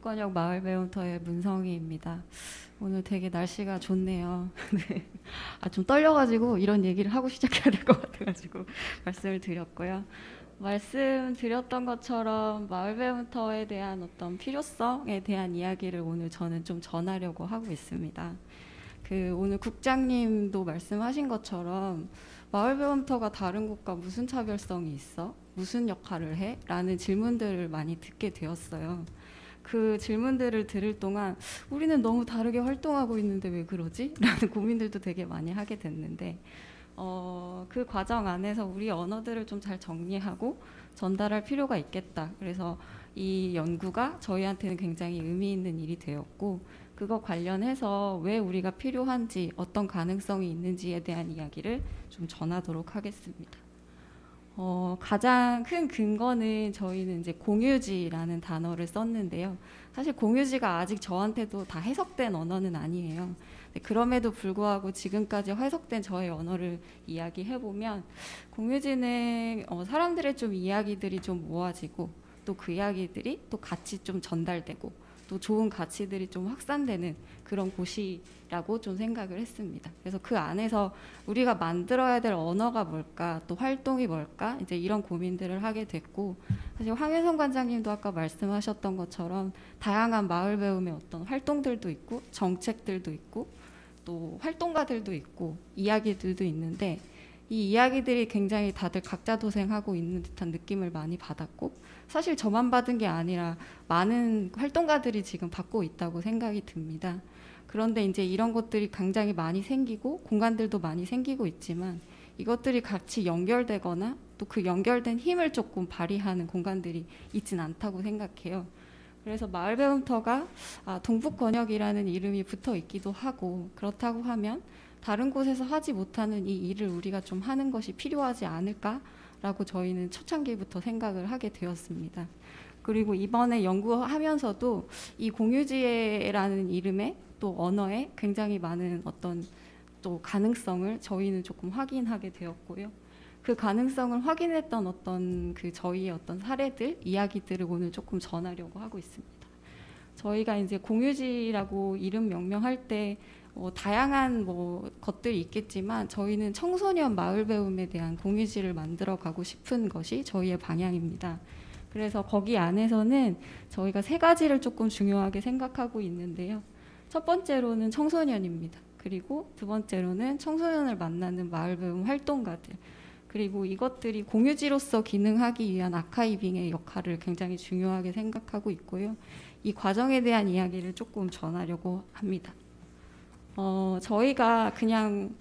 동북권역 마을배움터의 문성희입니다. 오늘 되게 날씨가 좋네요. 네. 좀 떨려가지고 이런 얘기를 하고 시작해야 될 것 같아가지고 말씀을 드렸고요. 말씀드렸던 것처럼 마을배움터에 대한 어떤 필요성에 대한 이야기를 오늘 저는 좀 전하려고 하고 있습니다. 오늘 국장님도 말씀하신 것처럼 마을배움터가 다른 곳과 무슨 차별성이 있어? 무슨 역할을 해? 라는 질문들을 많이 듣게 되었어요. 그 질문들을 들을 동안 우리는 너무 다르게 활동하고 있는데 왜 그러지? 라는 고민들도 되게 많이 하게 됐는데 그 과정 안에서 우리 언어들을 좀 잘 정리하고 전달할 필요가 있겠다. 그래서 이 연구가 저희한테는 굉장히 의미 있는 일이 되었고 그거 관련해서 왜 우리가 필요한지 어떤 가능성이 있는지에 대한 이야기를 좀 전하도록 하겠습니다. 가장 큰 근거는 저희는 이제 공유지라는 단어를 썼는데요. 사실 공유지가 아직 저한테도 다 해석된 언어는 아니에요. 그럼에도 불구하고 지금까지 해석된 저의 언어를 이야기해보면 공유지는 사람들의 좀 이야기들이 좀 모아지고 또 그 이야기들이 또 같이 좀 전달되고 또 좋은 가치들이 좀 확산되는 그런 곳이라고 좀 생각을 했습니다. 그래서 그 안에서 우리가 만들어야 될 언어가 뭘까, 또 활동이 뭘까, 이제 이런 고민들을 하게 됐고, 사실 황혜성 관장님도 아까 말씀하셨던 것처럼 다양한 마을 배움의 어떤 활동들도 있고, 정책들도 있고, 또 활동가들도 있고, 이야기들도 있는데, 이 이야기들이 굉장히 다들 각자 도생하고 있는 듯한 느낌을 많이 받았고 사실 저만 받은 게 아니라 많은 활동가들이 지금 받고 있다고 생각이 듭니다. 그런데 이제 이런 것들이 굉장히 많이 생기고 공간들도 많이 생기고 있지만 이것들이 같이 연결되거나 또 그 연결된 힘을 조금 발휘하는 공간들이 있진 않다고 생각해요. 그래서 마을배움터가 동북권역이라는 이름이 붙어 있기도 하고 그렇다고 하면 다른 곳에서 하지 못하는 이 일을 우리가 좀 하는 것이 필요하지 않을까라고 저희는 초창기부터 생각을 하게 되었습니다. 그리고 이번에 연구하면서도 이 공유지혜라는 이름에 또 언어에 굉장히 많은 어떤 또 가능성을 저희는 조금 확인하게 되었고요. 그 가능성을 확인했던 어떤 저희의 어떤 사례들, 이야기들을 오늘 조금 전하려고 하고 있습니다. 저희가 이제 공유지라고 이름 명명할 때 다양한 것들이 있겠지만 저희는 청소년 마을 배움에 대한 공유지를 만들어 가고 싶은 것이 저희의 방향입니다. 그래서 거기 안에서는 저희가 3가지를 조금 중요하게 생각하고 있는데요. 첫 번째로는 청소년입니다. 그리고 두 번째로는 청소년을 만나는 마을 배움 활동가들. 그리고 이것들이 공유지로서 기능하기 위한 아카이빙의 역할을 굉장히 중요하게 생각하고 있고요. 이 과정에 대한 이야기를 조금 전하려고 합니다. 저희가 그냥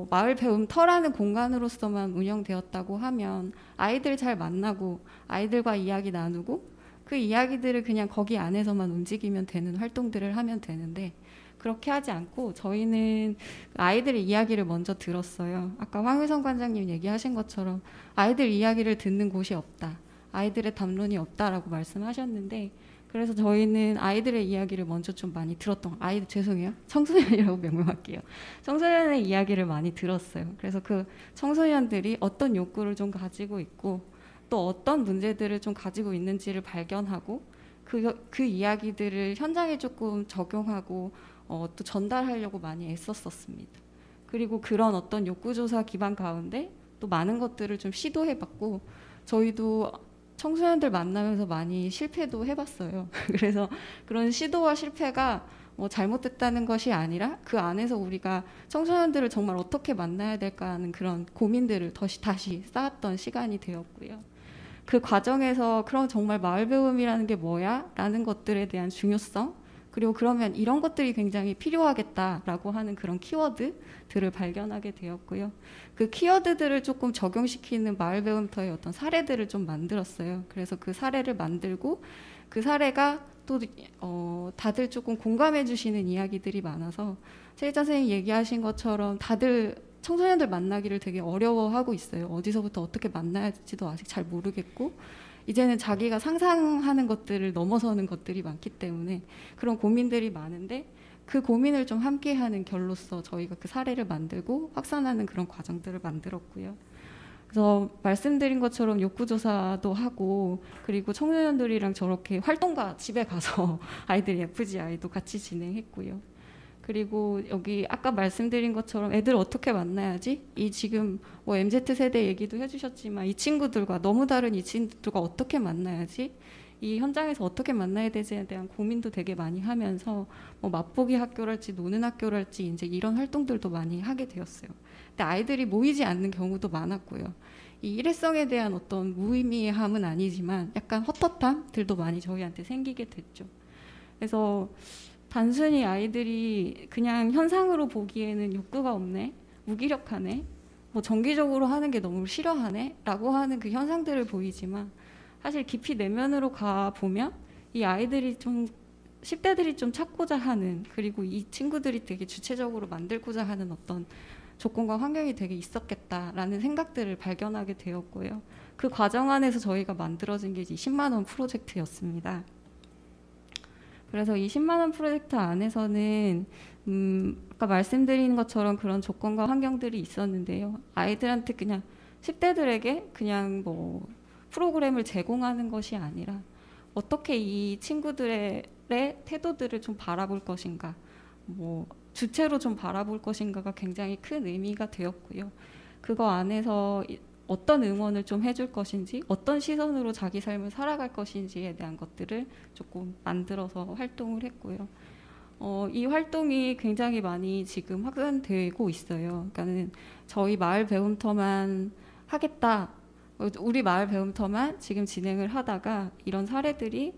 마을 배움터라는 공간으로서만 운영되었다고 하면 아이들 잘 만나고 아이들과 이야기 나누고 그 이야기들을 그냥 거기 안에서만 움직이면 되는 활동들을 하면 되는데 그렇게 하지 않고 저희는 아이들의 이야기를 먼저 들었어요. 아까 황의성 관장님 얘기하신 것처럼 아이들 이야기를 듣는 곳이 없다. 아이들의 담론이 없다라고 말씀하셨는데 그래서 저희는 아이들의 이야기를 먼저 좀 많이 들었던 죄송해요. 청소년이라고 명명할게요. 청소년의 이야기를 많이 들었어요. 그래서 그 청소년들이 어떤 욕구를 좀 가지고 있고 또 어떤 문제들을 좀 가지고 있는지를 발견하고 그 이야기들을 현장에 조금 적용하고 또 전달하려고 많이 애썼었습니다. 그리고 그런 어떤 욕구조사 기반 가운데 또 많은 것들을 좀 시도해봤고 저희도 청소년들 만나면서 많이 실패도 해봤어요. 그래서 그런 시도와 실패가 잘못됐다는 것이 아니라 그 안에서 우리가 청소년들을 정말 어떻게 만나야 될까 하는 그런 고민들을 다시 쌓았던 시간이 되었고요. 그 과정에서 그럼 정말 마을 배움이라는 게 뭐야? 라는 것들에 대한 중요성 그리고 그러면 이런 것들이 굉장히 필요하겠다라고 하는 그런 키워드들을 발견하게 되었고요. 그 키워드들을 조금 적용시키는 마을 배움터의 어떤 사례들을 좀 만들었어요. 그래서 그 사례를 만들고 그 사례가 또 다들 조금 공감해 주시는 이야기들이 많아서 세희자 선생님 얘기하신 것처럼 다들 청소년들 만나기를 되게 어려워하고 있어요. 어디서부터 어떻게 만나야 할지도 아직 잘 모르겠고 이제는 자기가 상상하는 것들을 넘어서는 것들이 많기 때문에 그런 고민들이 많은데 그 고민을 좀 함께하는 결로서 저희가 그 사례를 만들고 확산하는 그런 과정들을 만들었고요. 그래서 말씀드린 것처럼 욕구조사도 하고, 그리고 청소년들이랑 저렇게 활동가 집에 가서 아이들 FGI도 같이 진행했고요. 그리고 여기 아까 말씀드린 것처럼 애들 어떻게 만나야지? 이 지금 뭐 MZ세대 얘기도 해주셨지만 이 친구들과 너무 다른 이 친구들과 어떻게 만나야지? 이 현장에서 어떻게 만나야 되지에 대한 고민도 되게 많이 하면서 뭐 맛보기 학교랄지 노는 학교랄지 이제 이런 활동들도 많이 하게 되었어요. 근데 아이들이 모이지 않는 경우도 많았고요. 이 일회성에 대한 어떤 무의미함은 아니지만 약간 헛헛함들도 많이 저희한테 생기게 됐죠. 그래서 단순히 아이들이 그냥 현상으로 보기에는 욕구가 없네, 무기력하네, 뭐 정기적으로 하는 게 너무 싫어하네 라고 하는 그 현상들을 보이지만 사실 깊이 내면으로 가보면 이 아이들이 좀 10대들이 좀 찾고자 하는, 그리고 이 친구들이 되게 주체적으로 만들고자 하는 어떤 조건과 환경이 되게 있었겠다라는 생각들을 발견하게 되었고요. 그 과정 안에서 저희가 만들어진 게 10만 원 프로젝트였습니다. 그래서 이 10만 원 프로젝트 안에서는 아까 말씀드린 것처럼 그런 조건과 환경들이 있었는데요. 아이들한테 그냥 10대들에게 그냥 뭐 프로그램을 제공하는 것이 아니라 어떻게 이 친구들의 태도들을 좀 바라볼 것인가, 뭐 주체로 좀 바라볼 것인가가 굉장히 큰 의미가 되었고요. 그거 안에서 어떤 응원을 좀 해줄 것인지, 어떤 시선으로 자기 삶을 살아갈 것인지에 대한 것들을 조금 만들어서 활동을 했고요. 이 활동이 굉장히 많이 지금 확산되고 있어요. 그러니까는 저희 마을 배움터만 하겠다, 우리 마을 배움터만 지금 진행을 하다가 이런 사례들이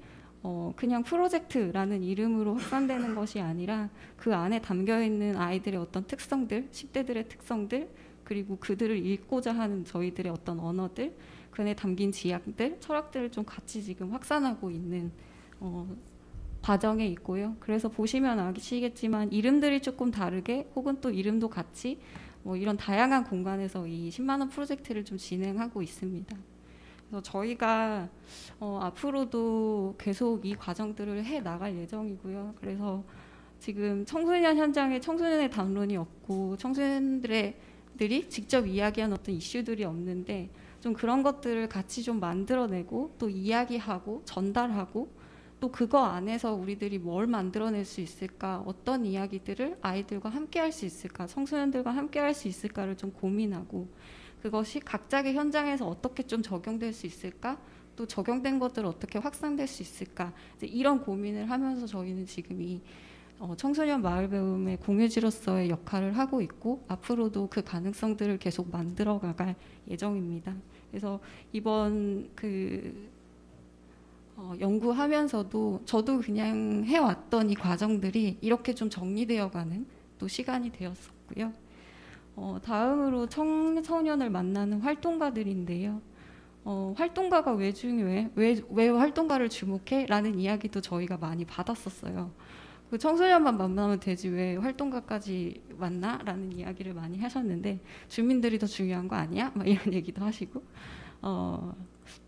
그냥 프로젝트라는 이름으로 확산되는 것이 아니라 그 안에 담겨있는 아이들의 어떤 특성들, 10대들의 특성들, 그리고 그들을 읽고자 하는 저희들의 어떤 언어들, 그 안에 담긴 지향들, 철학들을 좀 같이 지금 확산하고 있는 과정에 있고요. 그래서 보시면 아시겠지만 이름들이 조금 다르게 혹은 또 이름도 같이 뭐 이런 다양한 공간에서 이 10만 원 프로젝트를 좀 진행하고 있습니다. 그래서 저희가 앞으로도 계속 이 과정들을 해 나갈 예정이고요. 그래서 지금 청소년 현장에 청소년의 담론이 없고 청소년들이 직접 이야기한 어떤 이슈들이 없는데 좀 그런 것들을 같이 좀 만들어내고 또 이야기하고 전달하고 또 그거 안에서 우리들이 뭘 만들어낼 수 있을까, 어떤 이야기들을 아이들과 함께 할 수 있을까, 청소년들과 함께 할 수 있을까를 좀 고민하고 그것이 각자의 현장에서 어떻게 좀 적용될 수 있을까, 또 적용된 것들 어떻게 확산될 수 있을까, 이제 이런 고민을 하면서 저희는 지금 이 청소년 마을 배움의 공유지로서의 역할을 하고 있고 앞으로도 그 가능성들을 계속 만들어 나갈 예정입니다. 그래서 이번 연구하면서도 저도 그냥 해왔던 이 과정들이 이렇게 좀 정리되어가는 또 시간이 되었었고요. 다음으로 청소년을 만나는 활동가들인데요. 활동가가 왜 중요해? 왜 활동가를 주목해? 라는 이야기도 저희가 많이 받았었어요. 그 청소년만 만나면 되지 왜 활동가까지 만나? 라는 이야기를 많이 하셨는데 주민들이 더 중요한 거 아니야? 막 이런 얘기도 하시고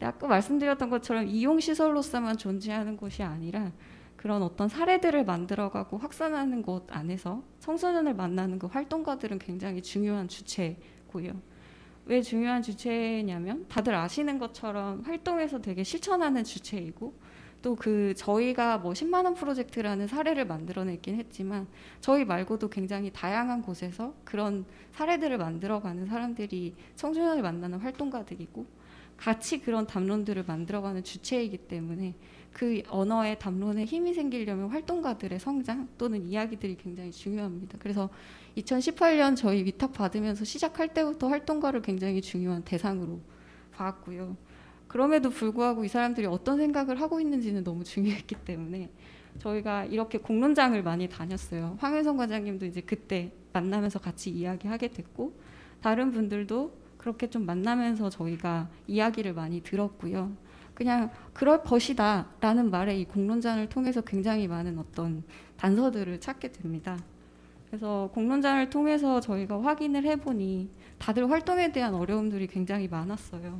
아까 말씀드렸던 것처럼 이용시설로서만 존재하는 곳이 아니라 그런 어떤 사례들을 만들어가고 확산하는 곳 안에서 청소년을 만나는 그 활동가들은 굉장히 중요한 주체고요. 왜 중요한 주체냐면 다들 아시는 것처럼 활동에서 되게 실천하는 주체이고 또 저희가 뭐 10만 원 프로젝트라는 사례를 만들어냈긴 했지만 저희 말고도 굉장히 다양한 곳에서 그런 사례들을 만들어가는 사람들이 청소년을 만나는 활동가들이고 같이 그런 담론들을 만들어가는 주체이기 때문에 그 언어의 담론에 힘이 생기려면 활동가들의 성장 또는 이야기들이 굉장히 중요합니다. 그래서 2018년 저희 위탁 받으면서 시작할 때부터 활동가를 굉장히 중요한 대상으로 봤고요. 그럼에도 불구하고 이 사람들이 어떤 생각을 하고 있는지는 너무 중요했기 때문에 저희가 이렇게 공론장을 많이 다녔어요. 황윤성 과장님도 이제 그때 만나면서 같이 이야기하게 됐고 다른 분들도 그렇게 좀 만나면서 저희가 이야기를 많이 들었고요. 그냥 그럴 것이다 라는 말에 이 공론장을 통해서 굉장히 많은 어떤 단서들을 찾게 됩니다. 그래서 공론장을 통해서 저희가 확인을 해보니 다들 활동에 대한 어려움들이 굉장히 많았어요.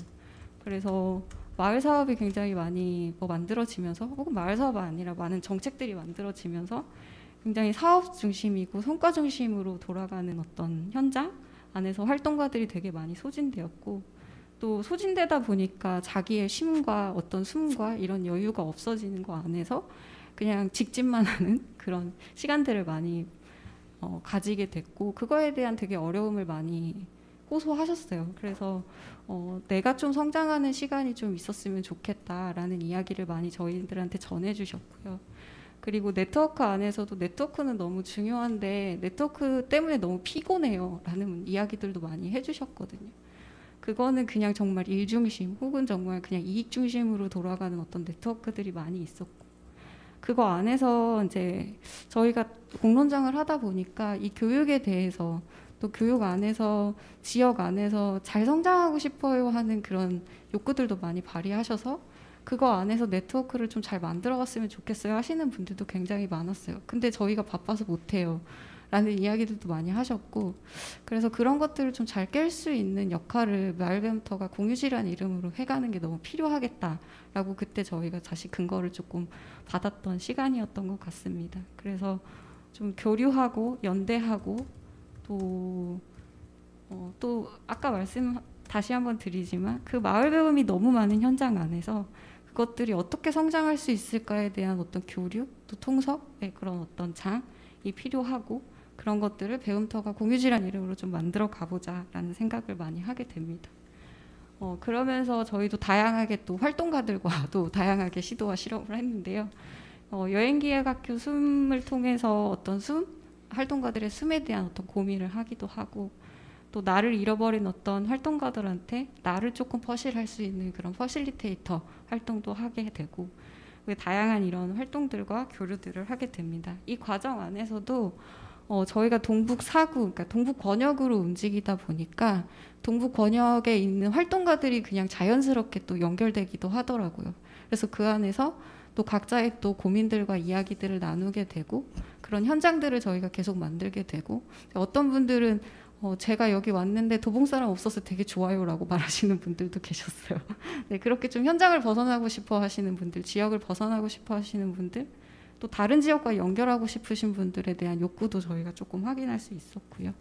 그래서 마을 사업이 굉장히 많이 만들어지면서 혹은 마을 사업이 아니라 많은 정책들이 만들어지면서 굉장히 사업 중심이고 성과 중심으로 돌아가는 어떤 현장 안에서 활동가들이 되게 많이 소진되었고 또 소진되다 보니까 자기의 쉼과 어떤 숨과 이런 여유가 없어지는 거 안에서 그냥 직진만 하는 그런 시간들을 많이 가지게 됐고, 그거에 대한 되게 어려움을 많이 호소하셨어요. 그래서 내가 좀 성장하는 시간이 좀 있었으면 좋겠다라는 이야기를 많이 저희들한테 전해주셨고요. 그리고 네트워크 안에서도 네트워크는 너무 중요한데 네트워크 때문에 너무 피곤해요 라는 이야기들도 많이 해주셨거든요. 그거는 그냥 정말 일 중심 혹은 정말 그냥 이익 중심으로 돌아가는 어떤 네트워크들이 많이 있었고, 그거 안에서 이제 저희가 공론장을 하다 보니까 이 교육에 대해서, 또 교육 안에서 지역 안에서 잘 성장하고 싶어요 하는 그런 욕구들도 많이 발휘하셔서 그거 안에서 네트워크를 좀 잘 만들어갔으면 좋겠어요 하시는 분들도 굉장히 많았어요. 근데 저희가 바빠서 못해요 라는 이야기들도 많이 하셨고, 그래서 그런 것들을 좀 잘 깰 수 있는 역할을 마을배움터가 공유지라는 이름으로 해가는 게 너무 필요하겠다라고 그때 저희가 다시 근거를 조금 받았던 시간이었던 것 같습니다. 그래서 좀 교류하고 연대하고 또 아까 말씀 다시 한번 드리지만 그 마을배움이 너무 많은 현장 안에서 그것들이 어떻게 성장할 수 있을까에 대한 어떤 교류, 또 통섭의 그런 어떤 장이 필요하고, 그런 것들을 배움터가 공유지라는 이름으로 좀 만들어 가보자라는 생각을 많이 하게 됩니다. 그러면서 저희도 다양하게 또 활동가들과도 다양하게 시도와 실험을 했는데요. 여행기획학교 숨을 통해서 어떤 활동가들의 숨에 대한 어떤 고민을 하기도 하고, 또 나를 잃어버린 어떤 활동가들한테 나를 조금 퍼실할 수 있는 그런 퍼실리테이터 활동도 하게 되고, 다양한 이런 활동들과 교류들을 하게 됩니다. 이 과정 안에서도 저희가 동북 사구, 그러니까 동북 권역으로 움직이다 보니까 동북 권역에 있는 활동가들이 그냥 자연스럽게 또 연결되기도 하더라고요. 그래서 그 안에서 또 각자의 또 고민들과 이야기들을 나누게 되고, 그런 현장들을 저희가 계속 만들게 되고, 어떤 분들은 제가 여기 왔는데 도봉 사람 없어서 되게 좋아요라고 말하시는 분들도 계셨어요. 네, 그렇게 좀 현장을 벗어나고 싶어 하시는 분들, 지역을 벗어나고 싶어 하시는 분들, 또 다른 지역과 연결하고 싶으신 분들에 대한 욕구도 저희가 조금 확인할 수 있었고요.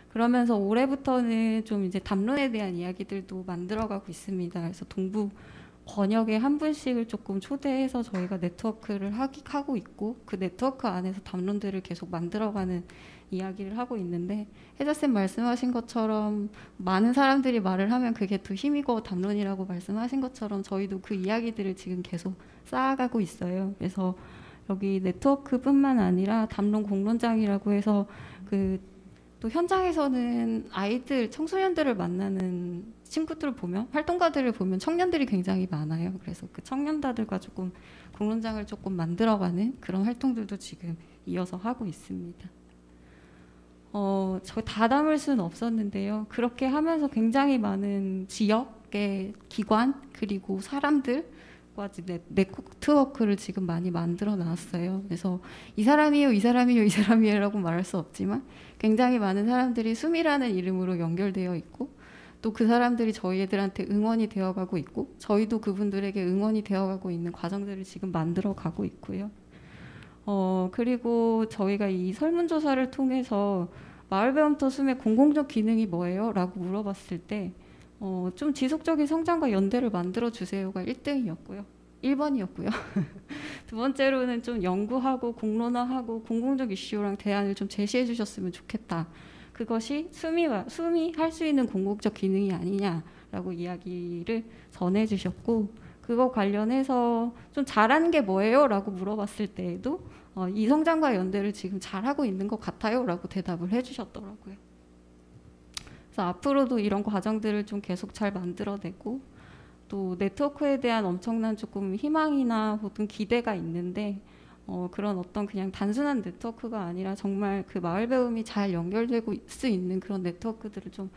그러면서 올해부터는 좀 이제 담론에 대한 이야기들도 만들어가고 있습니다. 그래서 동부 권역에 한 분씩을 조금 초대해서 저희가 네트워크를 하고 있고, 그 네트워크 안에서 담론들을 계속 만들어가는 이야기를 하고 있는데, 혜자쌤 말씀하신 것처럼 많은 사람들이 말을 하면 그게 더 힘이고 담론이라고 말씀하신 것처럼 저희도 그 이야기들을 지금 계속 쌓아가고 있어요. 그래서 여기 네트워크뿐만 아니라 담론 공론장이라고 해서 또 현장에서는 아이들, 청소년들을 만나는 친구들을 보면, 활동가들을 보면 청년들이 굉장히 많아요. 그래서 그 청년다들과 조금 공론장을 조금 만들어가는 그런 활동들도 지금 이어서 하고 있습니다. 저 다 담을 수는 없었는데요. 그렇게 하면서 굉장히 많은 지역의 기관 그리고 사람들과 네트워크를 지금 많이 만들어 놨어요. 그래서 이 사람이요, 이 사람이요, 이 사람이요라고 말할 수 없지만 굉장히 많은 사람들이 숨이라는 이름으로 연결되어 있고, 또 그 사람들이 저희들한테 응원이 되어가고 있고, 저희도 그분들에게 응원이 되어가고 있는 과정들을 지금 만들어 가고 있고요. 그리고 저희가 이 설문조사를 통해서 마을배움터 숨의 공공적 기능이 뭐예요? 라고 물어봤을 때 좀 지속적인 성장과 연대를 만들어주세요가 1등이었고요. 1번이었고요. 두 번째로는 좀 연구하고 공론화하고 공공적 이슈랑 대안을 좀 제시해 주셨으면 좋겠다. 그것이 숨이 할 수 있는 공공적 기능이 아니냐라고 이야기를 전해주셨고, 그거 관련해서 좀 잘하는 게 뭐예요? 라고 물어봤을 때에도 이 성장과 연대를 지금 잘하고 있는 것 같아요 라고 대답을 해주셨더라고요. 그래서 앞으로도 이런 과정들을 좀 계속 잘 만들어내고, 또 네트워크에 대한 엄청난 조금 희망이나 혹은 기대가 있는데, 그런 어떤 그냥 단순한 네트워크가 아니라 정말 그 마을배움이 잘 연결되고 수 있는 그런 네트워크들을 좀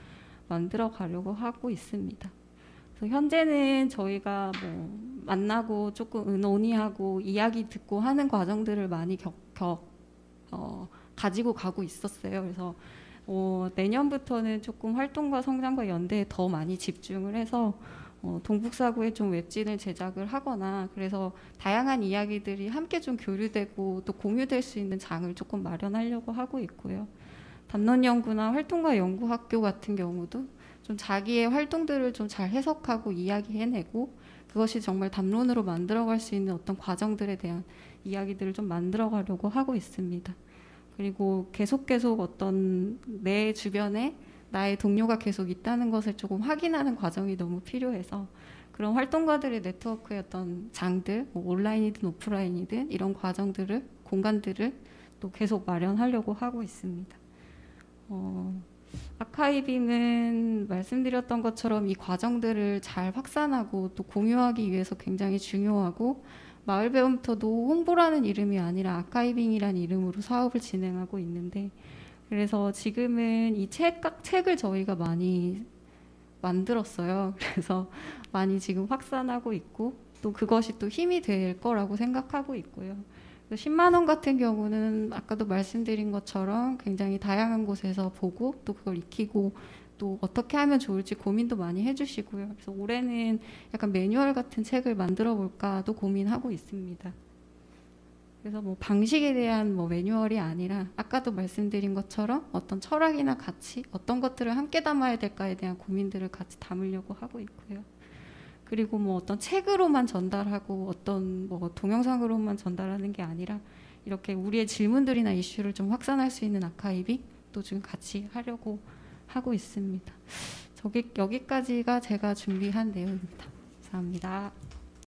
만들어 가려고 하고 있습니다. 그래서 현재는 저희가 뭐 만나고 조금 논의하고 이야기 듣고 하는 과정들을 많이 가지고 가고 있었어요. 그래서 내년부터는 조금 활동과 성장과 연대에 더 많이 집중을 해서 동북사구에 좀 웹진을 제작을 하거나, 그래서 다양한 이야기들이 함께 좀 교류되고 또 공유될 수 있는 장을 조금 마련하려고 하고 있고요. 담론연구나 활동가 연구학교 같은 경우도 좀 자기의 활동들을 좀 잘 해석하고 이야기해내고 그것이 정말 담론으로 만들어갈 수 있는 어떤 과정들에 대한 이야기들을 좀 만들어가려고 하고 있습니다. 그리고 계속 어떤 내 주변에 나의 동료가 계속 있다는 것을 조금 확인하는 과정이 너무 필요해서 그런 활동가들의 네트워크의 어떤 장들, 뭐 온라인이든 오프라인이든 이런 과정들을, 공간들을 또 계속 마련하려고 하고 있습니다. 아카이빙은 말씀드렸던 것처럼 이 과정들을 잘 확산하고 또 공유하기 위해서 굉장히 중요하고 마을배움터도 홍보라는 이름이 아니라 아카이빙이라는 이름으로 사업을 진행하고 있는데 그래서 지금은 이 책을 저희가 많이 만들었어요. 그래서 많이 지금 확산하고 있고 또 그것이 또 힘이 될 거라고 생각하고 있고요. 10만 원 같은 경우는 아까도 말씀드린 것처럼 굉장히 다양한 곳에서 보고 또 그걸 익히고 또 어떻게 하면 좋을지 고민도 많이 해주시고요. 그래서 올해는 약간 매뉴얼 같은 책을 만들어 볼까도 고민하고 있습니다. 그래서 뭐 방식에 대한 뭐 매뉴얼이 아니라 아까도 말씀드린 것처럼 어떤 철학이나 가치, 어떤 것들을 함께 담아야 될까에 대한 고민들을 같이 담으려고 하고 있고요. 그리고 뭐 어떤 책으로만 전달하고 어떤 뭐 동영상으로만 전달하는 게 아니라 이렇게 우리의 질문들이나 이슈를 좀 확산할 수 있는 아카이빙도 지금 같이 하려고 하고 있습니다. 여기까지가 제가 준비한 내용입니다. 감사합니다.